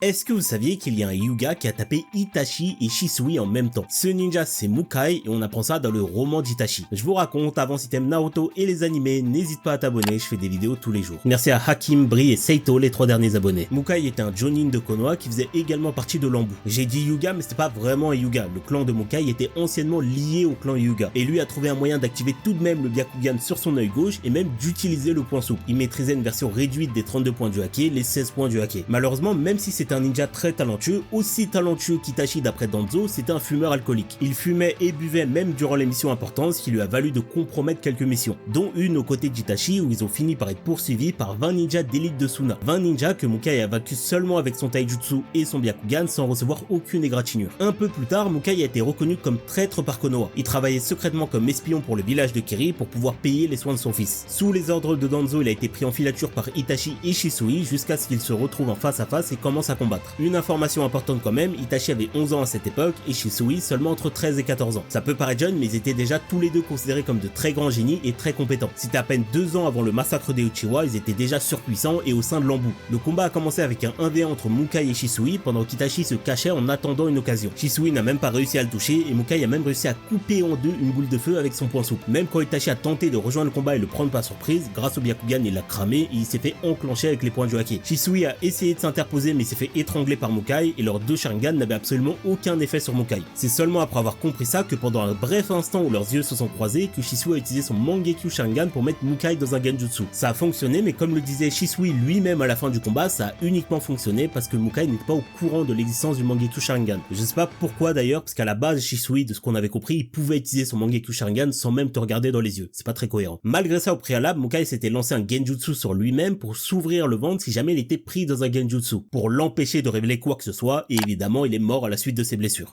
Est-ce que vous saviez qu'il y a un Hyuga qui a tapé Itachi et Shisui en même temps? Ce ninja c'est Mukai et on apprend ça dans le roman d'Itachi. Je vous raconte, avant si t'aimes Naruto et les animés, n'hésite pas à t'abonner, je fais des vidéos tous les jours. Merci à Hakim, Bri et Seito, les 3 derniers abonnés. Mukai était un Jonin de Konoha qui faisait également partie de l'Anbu. J'ai dit Hyuga mais c'était pas vraiment un Hyuga, le clan de Mukai était anciennement lié au clan Hyuga et lui a trouvé un moyen d'activer tout de même le Byakugan sur son œil gauche et même d'utiliser le point souple. Il maîtrisait une version réduite des 32 points du hake, les 16 points du hake. Malheureusement, même si c'est un ninja très talentueux, aussi talentueux qu'Itachi d'après Danzo, c'était un fumeur alcoolique. Il fumait et buvait même durant les missions importantes, ce qui lui a valu de compromettre quelques missions, dont une aux côtés d'Itachi où ils ont fini par être poursuivis par 20 ninjas d'élite de Suna. 20 ninjas que Mukai a vaincu seulement avec son taijutsu et son Byakugan sans recevoir aucune égratignure. Un peu plus tard, Mukai a été reconnu comme traître par Konoha. Il travaillait secrètement comme espion pour le village de Kiri pour pouvoir payer les soins de son fils. Sous les ordres de Danzo, il a été pris en filature par Itachi et Shisui jusqu'à ce qu'ils se retrouvent en face à face et commencent à combattre. Une information importante quand même, Itachi avait 11 ans à cette époque et Shisui seulement entre 13 et 14 ans. Ça peut paraître jeune mais ils étaient déjà tous les deux considérés comme de très grands génies et très compétents. C'était à peine 2 ans avant le massacre des Uchiwa, ils étaient déjà surpuissants et au sein de l'Anbu. Le combat a commencé avec un 1v1 entre Mukai et Shisui pendant qu'Itachi se cachait en attendant une occasion. Shisui n'a même pas réussi à le toucher et Mukai a même réussi à couper en deux une boule de feu avec son poing souple. Même quand Itachi a tenté de rejoindre le combat et le prendre par surprise, grâce au Byakugan il l'a cramé et il s'est fait enclencher avec les points du hake. Shisui a essayé de s'interposer mais s'est fait étrangler par Mukai et leurs deux Sharingan n'avaient absolument aucun effet sur Mukai. C'est seulement après avoir compris ça que pendant un bref instant où leurs yeux se sont croisés que Shisui a utilisé son Mangekyo Sharingan pour mettre Mukai dans un genjutsu. Ça a fonctionné mais comme le disait Shisui lui-même à la fin du combat, ça a uniquement fonctionné parce que Mukai n'était pas au courant de l'existence du Mangekyo Sharingan. Je sais pas pourquoi d'ailleurs, parce qu'à la base Shisui, de ce qu'on avait compris, il pouvait utiliser son Mangekyo Sharingan sans même te regarder dans les yeux. C'est pas très cohérent. Malgré ça, au préalable, Mukai s'était lancé un genjutsu sur lui-même pour s'ouvrir le ventre si jamais il était pris dans un genjutsu, pour l'empêcher de révéler quoi que ce soit, et évidemment il est mort à la suite de ses blessures.